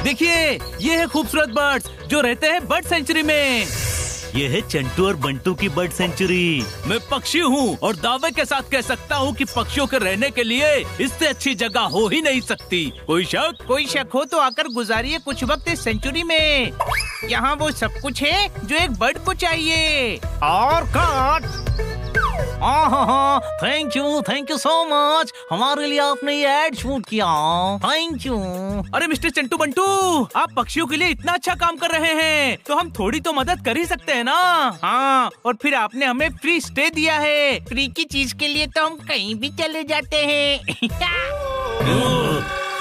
देखिए, ये है खूबसूरत बर्ड्स जो रहते हैं बर्ड सेंचुरी में। ये है चंटू और बंटू की बर्ड सेंचुरी। मैं पक्षी हूँ और दावे के साथ कह सकता हूँ कि पक्षियों के रहने के लिए इससे अच्छी जगह हो ही नहीं सकती। कोई शक? कोई शक हो तो आकर गुजारिए कुछ वक्त इस सेंचुरी में। यहाँ वो सब कुछ है जो एक बर्ड को चाहिए। और cut. Thank you so much. हमारे लिए आपने ये एड शूट किया, थैंक यू। अरे मिस्टर चंटू बंटू, आप पक्षियों के लिए इतना अच्छा काम कर रहे हैं तो हम थोड़ी तो मदद कर ही सकते हैं ना। हाँ, और फिर आपने हमें फ्री स्टे दिया है। फ्री की चीज के लिए तो हम कहीं भी चले जाते हैं।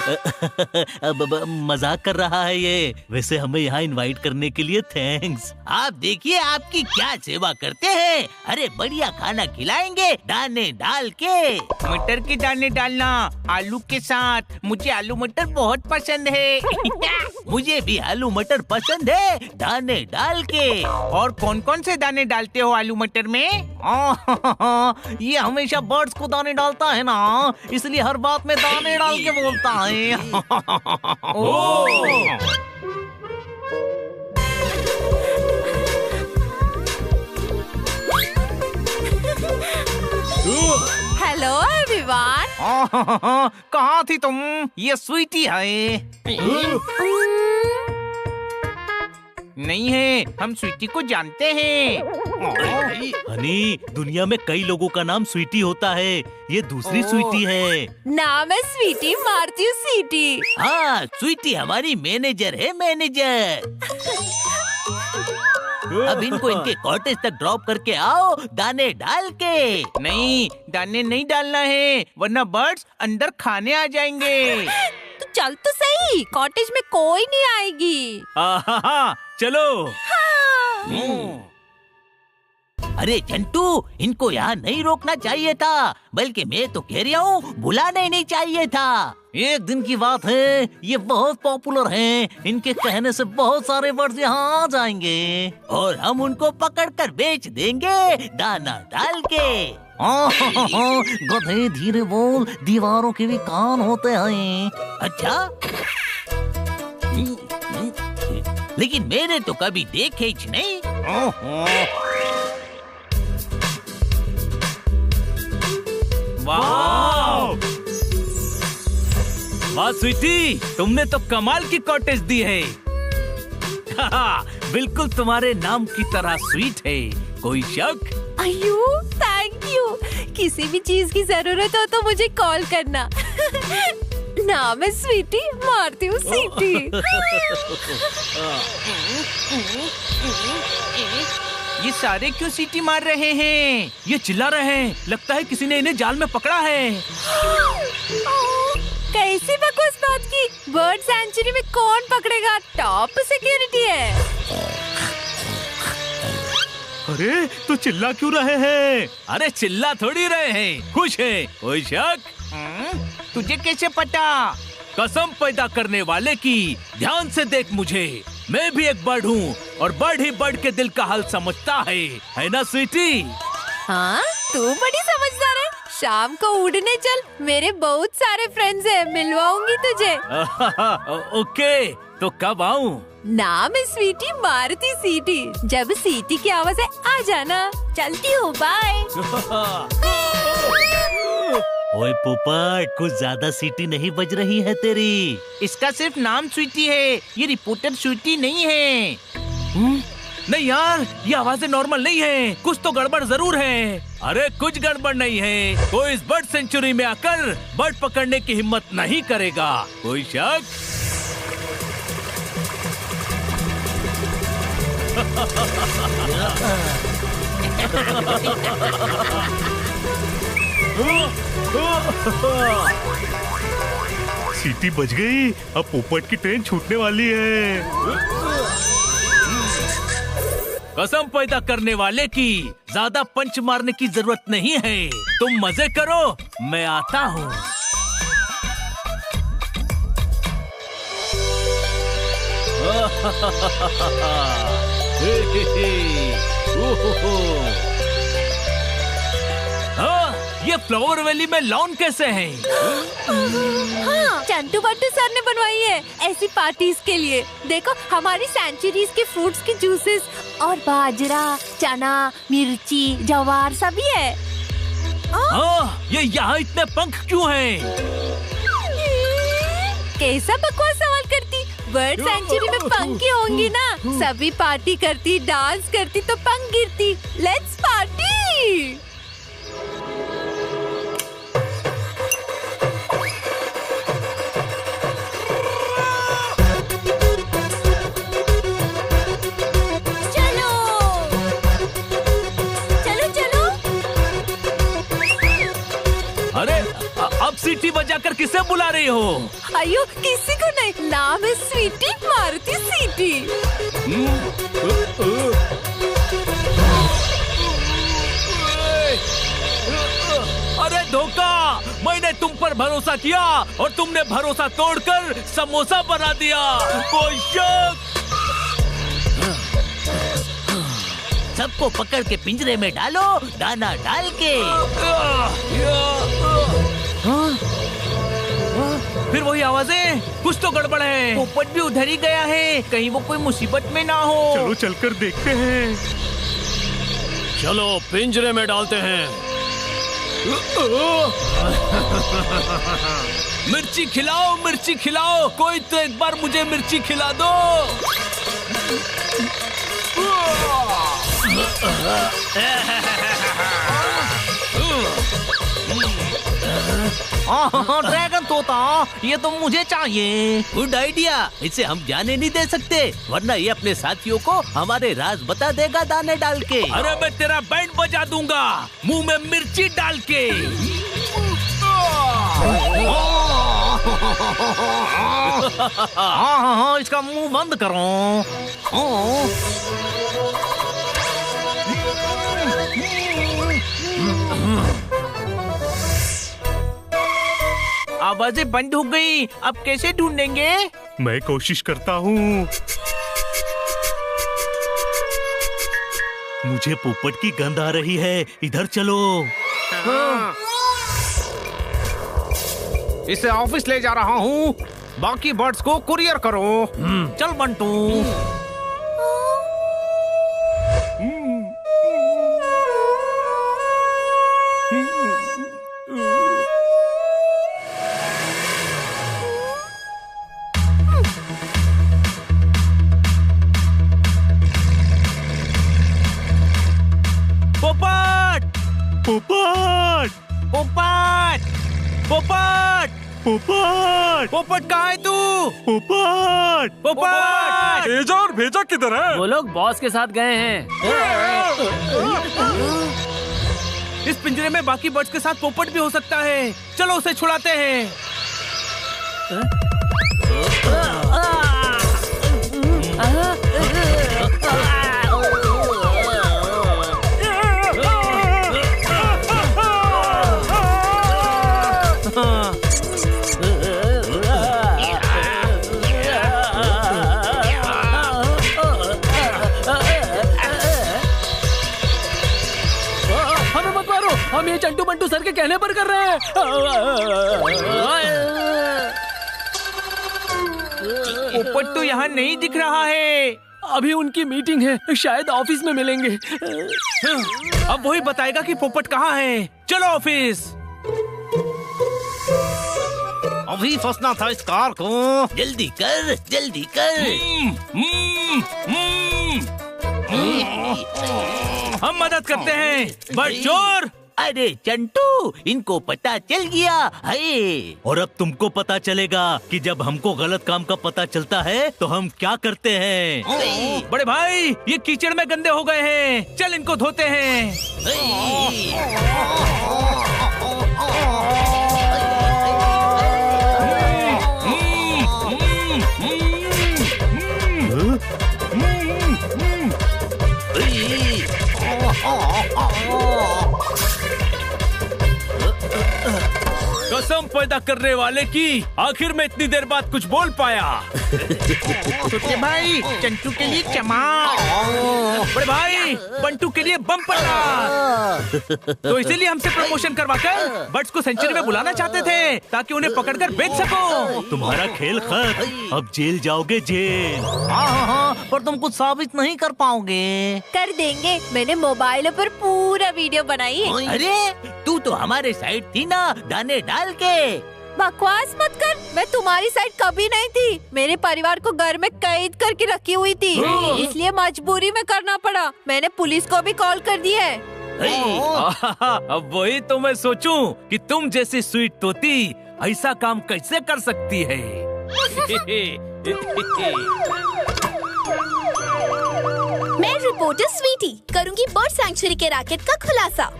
अब मजाक कर रहा है ये। वैसे हमें यहाँ इनवाइट करने के लिए थैंक्स। आप देखिए आपकी क्या सेवा करते हैं। अरे बढ़िया खाना खिलाएंगे दाने डाल के। मटर के दाने डालना आलू के साथ। मुझे आलू मटर बहुत पसंद है। मुझे भी आलू मटर पसंद है दाने डाल के। और कौन कौन से दाने डालते हो आलू मटर में? ये हमेशा बर्ड्स को दाने डालता है ना, इसलिए हर बात में दाने डाल के बोलता है। Hello everyone. कहाँ थी तुम? ये स्वीटी है। नहीं है, हम स्वीटी को जानते हैं। हनी, दुनिया में कई लोगों का नाम स्वीटी होता है। ये दूसरी स्वीटी है। नाम है स्वीटी, मारती हूँ सीटी। हाँ, स्वीटी हमारी मैनेजर है, मैनेजर। अब इनको इनके कॉटेज तक ड्रॉप करके आओ दाने डाल के। नहीं, दाने नहीं डालना है वरना बर्ड्स अंदर खाने आ जाएंगे। तो चल तो सही, कॉटेज में कोई नहीं आएगी। चलो। हाँ। अरे चंटू, इनको यहाँ नहीं रोकना चाहिए था, बल्कि मैं तो कह रहा हूँ बुलाना ही नहीं चाहिए था। एक दिन की बात है, ये बहुत पॉपुलर हैं। इनके कहने से बहुत सारे बर्ड्स यहाँ आ जाएंगे और हम उनको पकड़कर बेच देंगे दाना डाल के। गधे धीरे बोल, दीवारों के भी कान होते हैं। अच्छा, लेकिन मैंने तो कभी देखे ही नहीं। वाह वाह स्वीटी, तुमने तो कमाल की कॉटेज दी है। बिल्कुल तुम्हारे नाम की तरह स्वीट है। कोई शक? अयो, थैंक यू। किसी भी चीज की जरूरत हो तो मुझे कॉल करना। नाम है स्वीटी, मारती हूँ सीटी। ये सारे क्यों सीटी मार रहे हैं? ये चिल्ला रहे हैं, लगता है किसी ने इन्हें जाल में पकड़ा है। कैसी बकवास बात की? बर्ड सेंचुरी में कौन पकड़ेगा? टॉप सिक्योरिटी है। अरे तो चिल्ला क्यों रहे हैं? अरे चिल्ला थोड़ी रहे हैं, खुश हैं। कोई शक? तुझे कैसे पता? कसम पैदा करने वाले की। ध्यान से देख मुझे, मैं भी एक बर्ड हूँ और बर्ड ही बर्ड के दिल का हाल समझता है ना स्वीटी? हाँ, तू बड़ी समझदार है। शाम को उड़ने चल, मेरे बहुत सारे फ्रेंड्स हैं, मिलवाऊंगी तुझे। ओके, तो कब आऊँ? नाम है स्वीटी, मारती सीटी। जब सीटी की आवाज है आ जाना। चलती हूँ, बाय। ओए पोपट, कुछ ज्यादा सीटी नहीं बज रही है तेरी। इसका सिर्फ नाम स्वीटी है, ये रिपोर्टर स्वीटी नहीं है। नहीं यार, ये आवाजें नॉर्मल नहीं है, कुछ तो गड़बड़ जरूर है। अरे कुछ गड़बड़ नहीं है, कोई इस बर्ड सेंचुरी में आकर बर्ड पकड़ने की हिम्मत नहीं करेगा। कोई शक? सीटी बज गई, अब पोपट की ट्रेन छूटने वाली है। कसम पैदा करने वाले की, ज्यादा पंच मारने की जरूरत नहीं है। तुम मजे करो, मैं आता हूँ। हाँ, ये फ्लावर वैली में लॉन कैसे है? हाँ, चंटू बट्टू सर ने बनवाई है ऐसी पार्टीज के लिए। देखो हमारी सेंचुरीज के फ्रूट्स के जूसेस और बाजरा, चना, मिर्ची, जवार सभी है। ये यहाँ इतने पंख क्यों हैं? कैसा बकवास सवाल करती। बर्ड सेंचुरी में पंख ही होंगी ना। सभी पार्टी करती, डांस करती तो पंख गिरती। Let's party. चलो चलो चलो। अरे अब सीटी बजाकर किसे बुला रही हो? अयो किसी को नहीं, नाम है स्वीटी, मारुति सीटी। अरे धोखा! मैंने तुम पर भरोसा किया और तुमने भरोसा तोड़कर समोसा बना दिया। कोई शक? सबको पकड़ के पिंजरे में डालो, दाना डाल के। फिर वही आवाजें, कुछ तो गड़बड़ है। पोपट भी उधर ही गया है, कहीं वो कोई मुसीबत में ना हो। चलो चलकर देखते हैं। चलो पिंजरे में डालते हैं। मिर्ची खिलाओ, मिर्ची खिलाओ, कोई तो एक बार मुझे मिर्ची खिला दो। ड्रैगन तोता, ये तो मुझे चाहिए। Good idea. इसे हम जाने नहीं दे सकते, वरना ये अपने साथियों को हमारे राज बता देगा दाने डाल के। अरे मैं तेरा बैंड बजा दूंगा, मुंह में मिर्ची डाल के। हाँ, इसका मुंह बंद करो। आवाजें बंद हो गई, अब कैसे ढूंढेंगे? मैं कोशिश करता हूँ। मुझे पोपट की गंध आ रही है, इधर चलो। इसे ऑफिस ले जा रहा हूँ, बाकी बर्ड्स को कुरियर करो। चल बंटू। पोपट! पोपट! पोपट! पोपट! पोपट कहाँ है तू? पोपट! पोपट! भेजा और भेजा किधर है? वो लोग बॉस के साथ गए हैं। इस पिंजरे में बाकी बर्ड्स के साथ पोपट भी हो सकता है। चलो उसे छुड़ाते हैं। हमें मत मारो, हम ये चंटू बंटू सर के कहने पर कर रहे हैं। पोपट तो यहाँ नहीं दिख रहा है। अभी उनकी मीटिंग है, शायद ऑफिस में मिलेंगे। अब वही बताएगा कि पोपट कहाँ है। चलो ऑफिस। अभी फंसना था इस कार को। जल्दी कर, जल्दी कर। हम मदद करते हैं, बट चोर। अरे चंटू, इनको पता चल गया है। और अब तुमको पता चलेगा कि जब हमको गलत काम का पता चलता है तो हम क्या करते हैं। बड़े भाई, ये कीचड़ में गंदे हो गए हैं, चल इनको धोते हैं। कसम पैदा करने वाले की, आखिर में इतनी देर बाद कुछ बोल पाया। छोटे भाई चंटू के लिए चमार, बड़े भाई बंटू के लिए बम्पर कार। तो इसीलिए हमसे प्रमोशन करवाकर बर्ड्स को सेंचुरी में बुलाना चाहते थे ताकि उन्हें पकड़कर बेच सको। तुम्हारा खेल खत्म, अब जेल जाओगे जेल। हाँ, पर तुम कुछ साबित नहीं कर पाओगे। कर देंगे, मैंने मोबाइल पर पूरा वीडियो बनाई है। अरे तू तो हमारे साइड थी ना दाने डाल के। बकवास मत कर, मैं तुम्हारी साइड कभी नहीं थी। मेरे परिवार को घर में कैद करके रखी हुई थी, इसलिए मजबूरी में करना पड़ा। मैंने पुलिस को भी कॉल कर दी है। अब वही तो मैं सोचूं कि तुम जैसी स्वीट तोती ऐसा काम कैसे कर सकती है। मैं रिपोर्टर स्वीटी करूंगी बर्ड सैंक्चुरी के रैकेट का खुलासा।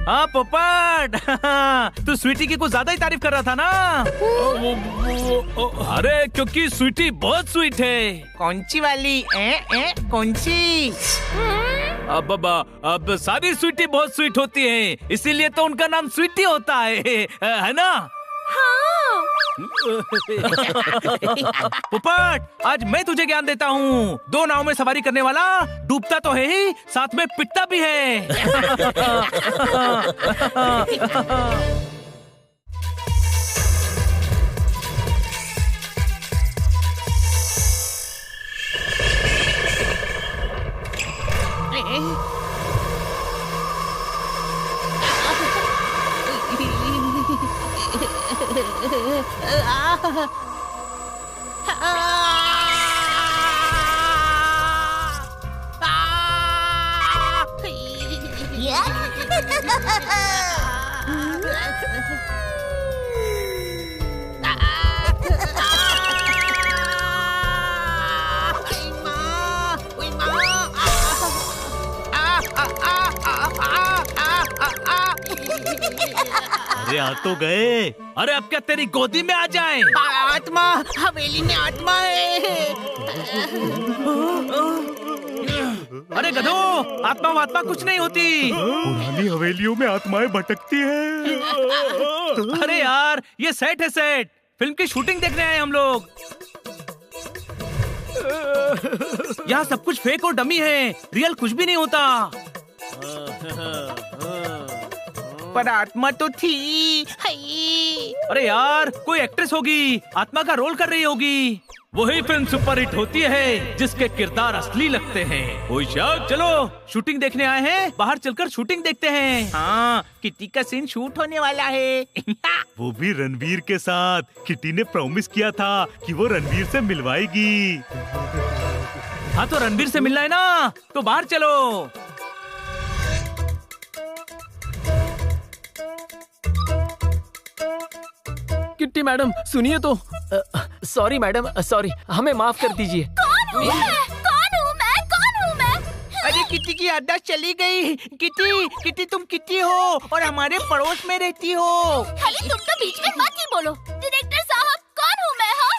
हाँ पोपट, तू स्वीटी की कुछ ज्यादा ही तारीफ कर रहा था ना। अरे क्योंकि स्वीटी बहुत स्वीट है। कौन सी वाली? कौन सी? अब सारी स्वीटी बहुत स्वीट होती हैं, इसीलिए तो उनका नाम स्वीटी होता है ना? हाँ। पोपट, आज मैं तुझे ज्ञान देता हूँ। 2 नाव में सवारी करने वाला डूबता तो है ही, साथ में पिटता भी है। अरे आ तो गए। अरे अब क्या तेरी गोदी में आ जाएं? आत्मा हवेली में आत्मा है। अरे गधो, आत्मा वात्मा कुछ नहीं होती। पुरानी हवेलियों में आत्माएं भटकती हैं। अरे यार, ये सेट है सेट। फिल्म की शूटिंग देखने आए हम लोग। यहाँ सब कुछ फेक और डमी है, रियल कुछ भी नहीं होता। पर आत्मा तो थी। अरे यार, कोई एक्ट्रेस होगी, आत्मा का रोल कर रही होगी। वही फिल्म सुपरहिट होती है जिसके किरदार असली लगते हैं। ओए शाह, चलो शूटिंग देखने आए हैं, बाहर चलकर शूटिंग देखते हैं। हाँ, किटी का सीन शूट होने वाला है। वो भी रणवीर के साथ। किटी ने प्रॉमिस किया था कि वो रणवीर से मिलवाएगी। हाँ तो रणवीर से मिलना है ना, तो बाहर चलो। किट्टी मैडम सुनिए तो। सॉरी मैडम, सॉरी, हमें माफ कर दीजिए। कौन हूँ मैं? अरे किटी की याददाश्त चली गई। किटी तुम किटी हो और हमारे पड़ोस में रहती हो। अरे तुम तो बीच में मत ही बोलो। डायरेक्टर साहब, कौन हूँ मैं? हाँ,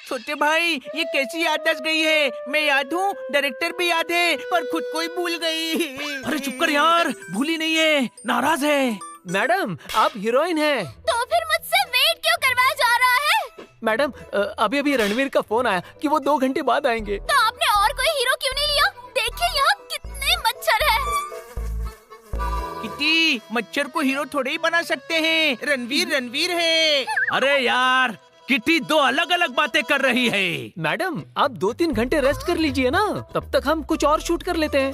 छोटे भाई, ये कैसी याददाश्त गई है? मैं याद हूँ, डायरेक्टर भी याद है, पर खुद को ही भूल गई। अरे चुप कर यार, भूली नहीं है, नाराज है। मैडम आप हीरोइन हैं। तो फिर मुझसे वेट क्यों करवाया जा रहा है? मैडम अभी अभी रणवीर का फोन आया कि वो 2 घंटे बाद आएंगे। तो आपने और कोई हीरो क्यों नहीं लिया? देखिए यहाँ कितने मच्छर हैं। किटी, मच्छर को हीरो थोड़े ही बना सकते हैं। रणवीर है। अरे यार, किटी 2 अलग अलग बातें कर रही है। मैडम आप 2-3 घंटे रेस्ट कर लीजिए ना, तब तक हम कुछ और शूट कर लेते हैं।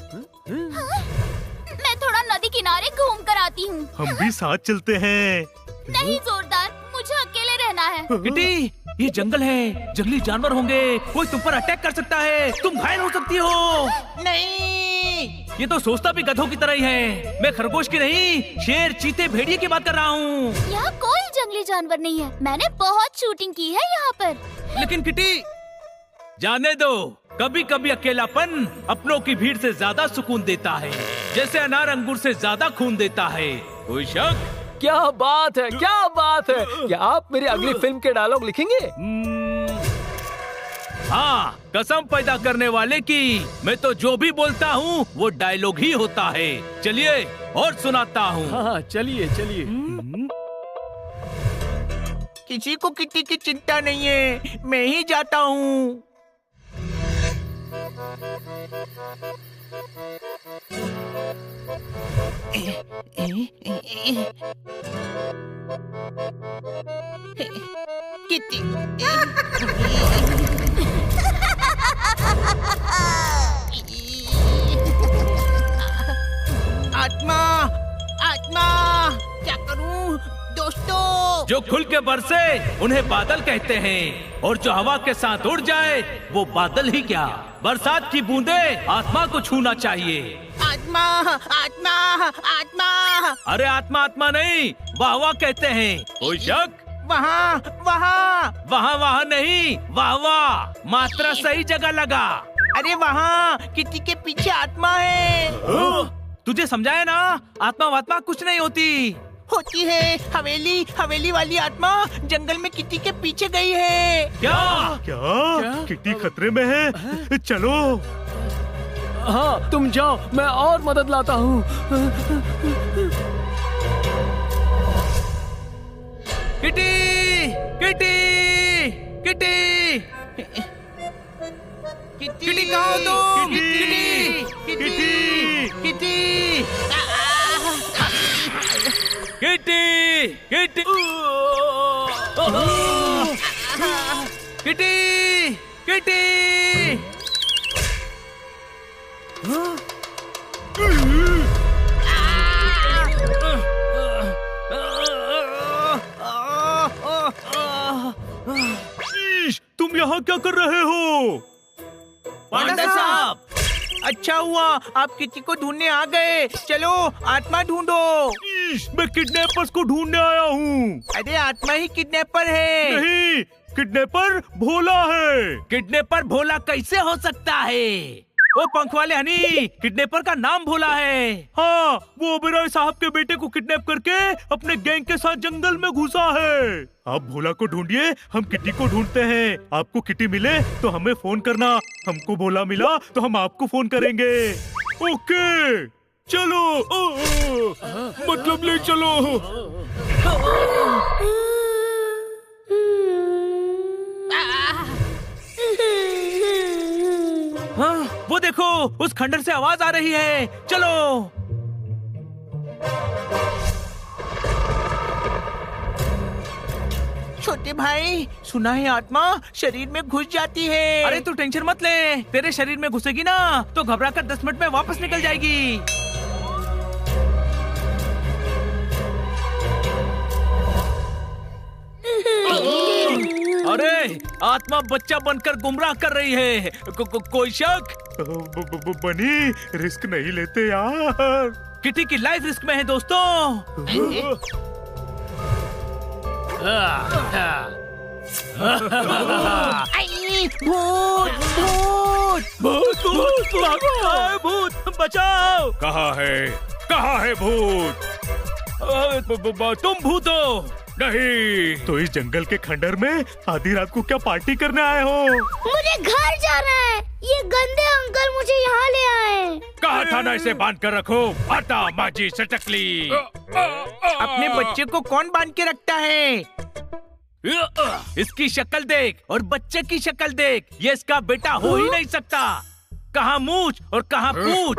मैं थोड़ा नदी किनारे घूम कर आती हूँ। हम भी साथ चलते हैं। नहीं जोरदार, मुझे अकेले रहना है। किटी, ये जंगल है, जंगली जानवर होंगे, कोई तुम पर अटैक कर सकता है, तुम घायल हो सकती हो। नहीं, ये तो सोचता भी गधों की तरह ही है। मैं खरगोश की नहीं, शेर, चीते, भेड़िए की बात कर रहा हूँ। यहाँ कोई जंगली जानवर नहीं है। मैंने बहुत शूटिंग की है यहाँ पर। लेकिन किटी, जाने दो, कभी कभी अकेलापन अपनों की भीड़ से ज्यादा सुकून देता है, जैसे अनार अंगूर से ज्यादा खून देता है। कोई शक? क्या बात है, क्या बात है। क्या आप मेरी अगली फिल्म के डायलॉग लिखेंगे? हाँ, कसम पैदा करने वाले की। मैं तो जो भी बोलता हूँ वो डायलॉग ही होता है। चलिए और सुनाता हूँ। हाँ चलिए चलिए। किसी को किटी की चिंता नहीं है, मैं ही जाता हूँ। किटी आत्मा, आत्मा, क्या करूं दोस्तों? जो खुल के बरसे उन्हें बादल कहते हैं, और जो हवा के साथ उड़ जाए वो बादल ही क्या, बरसात की बूंदे आत्मा को छूना चाहिए। आत्मा, आत्मा, आत्मा। अरे आत्मा आत्मा नहीं, वाह वाह कहते हैं। कोई शक? वहाँ, वहाँ। वहाँ वहाँ नहीं, वाह वाह, मात्रा सही जगह लगा। अरे वहाँ किटी के पीछे आत्मा है। तुझे समझाया ना, आत्मा वात्मा कुछ नहीं होती। होती है, हवेली, हवेली वाली आत्मा जंगल में किटी के पीछे गई है। क्या? क्या? किटी खतरे में है, चलो। हाँ तुम जाओ, मैं और मदद लाता हूँ। किटी, किटी, किटी, किटी कहाँ हो तुम? Kitty, kitty, kitty, kitty, kitty, kitty, kitty. तुम यहाँ क्या कर रहे हो? पांडा साहब, अच्छा हुआ आप किटी को ढूंढने आ गए। चलो आत्मा ढूंढो। मैं किडनैपर्स को ढूंढने आया हूँ। अरे आत्मा ही किडनैपर है। नहीं, किडनैपर भोला है। किडनैपर भोला कैसे हो सकता है? ओ पंख वाले हनी, किडनैपर का नाम भोला है। हाँ, वो ओबेरॉय साहब के बेटे को किडनैप करके अपने गैंग के साथ जंगल में घुसा है। आप भोला को ढूंढिए, हम किटी को ढूंढते हैं। आपको किटी मिले तो हमें फोन करना, हमको भोला मिला तो हम आपको फोन करेंगे। ओके चलो। मतलब ले चलो। हाँ, वो देखो, उस खंडर से आवाज आ रही है। चलो। छोटे भाई, सुना है आत्मा शरीर में घुस जाती है। अरे तू टेंशन मत ले, तेरे शरीर में घुसेगी ना तो घबराकर 10 मिनट में वापस निकल जाएगी। अरे आत्मा बच्चा बनकर गुमराह कर रही है। कोई शक? बनी, रिस्क नहीं लेते यार। किटी की लाइफ रिस्क में है दोस्तों। भूत, भूत, भूत, भूत बचाओ। कहाँ है भूत? तुम भूत हो? नहीं तो इस जंगल के खंडर में आधी रात को क्या पार्टी करने आए हो? मुझे घर जाना है। ये गंदे अंकल मुझे यहाँ ले आए। कहा था ना इसे बांध कर रखो। आता माजी सटकली। अपने बच्चे को कौन बांध के रखता है? इसकी शक्ल देख और बच्चे की शक्ल देख, ये इसका बेटा हो ही नहीं सकता। कहाँ मूंछ और कहाँ पूछ।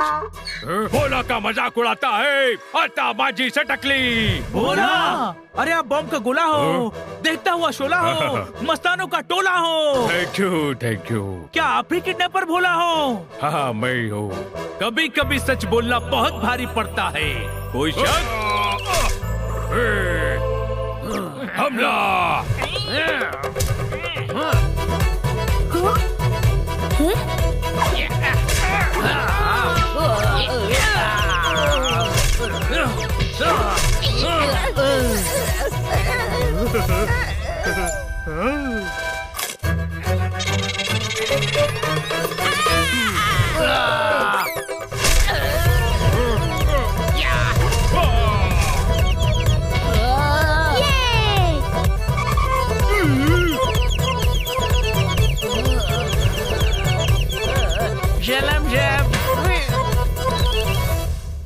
भोला का मजाक उड़ाता है। आता माजी सटकली। भोला, अरे आप बम का गोला हो, देखता हुआ शोला हो, मस्तानों का टोला हो। Thank you. क्या आप ही किडनैपर भोला हो? हाँ मैं हूँ। कभी कभी सच बोलना बहुत भारी पड़ता है। कोई शक? हमला।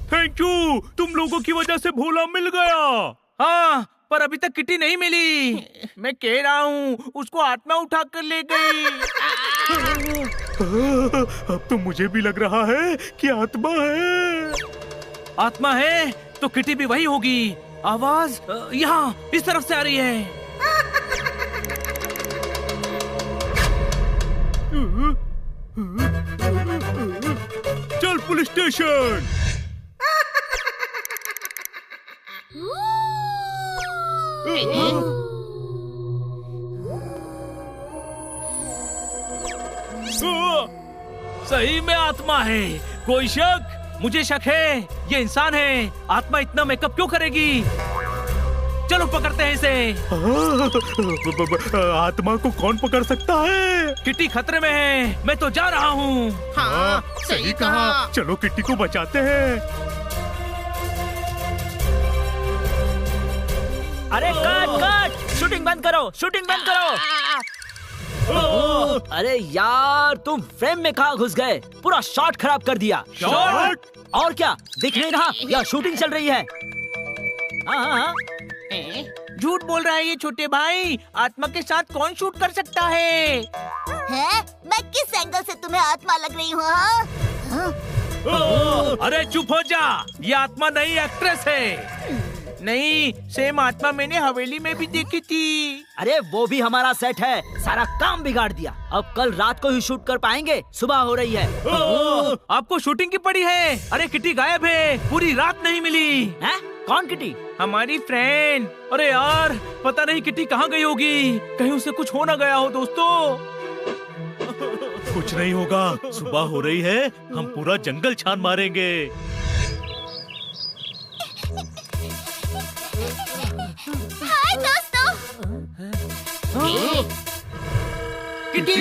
थैंक यू, तुम लोगों की वजह से भोला मिल गया। हाँ, पर अभी तक किटी नहीं मिली। मैं कह रहा हूँ उसको आत्मा उठा कर ले गई। अब तो मुझे भी लग रहा है कि आत्मा है। आत्मा है तो किटी भी वही होगी। आवाज यहाँ इस तरफ से आ रही है। चल पुलिस स्टेशन। सही में आत्मा है। कोई शक? मुझे शक है ये इंसान है। आत्मा इतना मेकअप क्यों करेगी? चलो पकड़ते हैं इसे। आत्मा को कौन पकड़ सकता है? किटी खतरे में है। मैं तो जा रहा हूँ। हाँ, सही कहा। चलो किटी को बचाते हैं। अरे कट कट, शूटिंग बंद करो, शूटिंग बंद करो। अरे यार तुम फ्रेम में कहाँ घुस गए? पूरा शॉट खराब कर दिया। शॉट? और क्या दिख नहीं रहा? यहाँ शूटिंग चल रही है। हाँ। झूठ बोल रहा है ये छोटे भाई। आत्मा के साथ कौन शूट कर सकता है? हैं? मैं किस एंगल से तुम्हें आत्मा लग रही हूँ? हाँ? अरे चुप हो जा। ये आत्मा नई एक्ट्रेस है। नहीं, सेम आत्मा मैंने हवेली में भी देखी थी। अरे वो भी हमारा सेट है, सारा काम बिगाड़ दिया। अब कल रात को ही शूट कर पाएंगे, सुबह हो रही है। आपको शूटिंग की पड़ी है। अरे किटी गायब है, पूरी रात नहीं मिली। हैं? कौन किटी? हमारी फ्रेंड। अरे यार पता नहीं किटी कहाँ गई होगी। कहीं उसे कुछ हो ना गया हो दोस्तों। कुछ नहीं होगा, सुबह हो रही है। हम पूरा जंगल छान मारेंगे। हाय दोस्तों। किटी!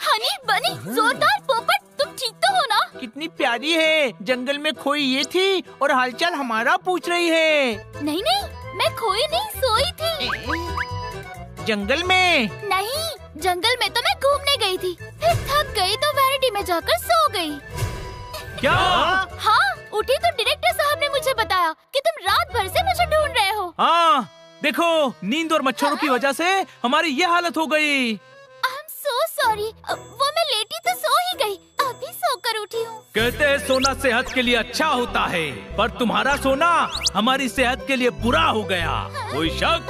हनी बनी जोरदार पोपट, तुम ठीक तो हो ना? कितनी प्यारी है। जंगल में खोई ये थी और हालचाल हमारा पूछ रही है। नहीं नहीं, मैं खोई नहीं, सोई थी। जंगल में? नहीं, जंगल में तो मैं घूमने गई थी, फिर थक गई तो वैनिटी में जाकर सो गई। क्या? हाँ, उठी तो डायरेक्टर साहब ने मुझे बताया कि तुम रात भर से मुझे ढूंढ रहे हो। हाँ देखो, नींद और मच्छरों की वजह से हमारी ये हालत हो गई। I'm so sorry, वो मैं लेटी तो सो ही गई, अभी सोकर उठी हूँ। कहते हैं सोना सेहत के लिए अच्छा होता है, पर तुम्हारा सोना हमारी सेहत के लिए बुरा हो गया। कोई शक?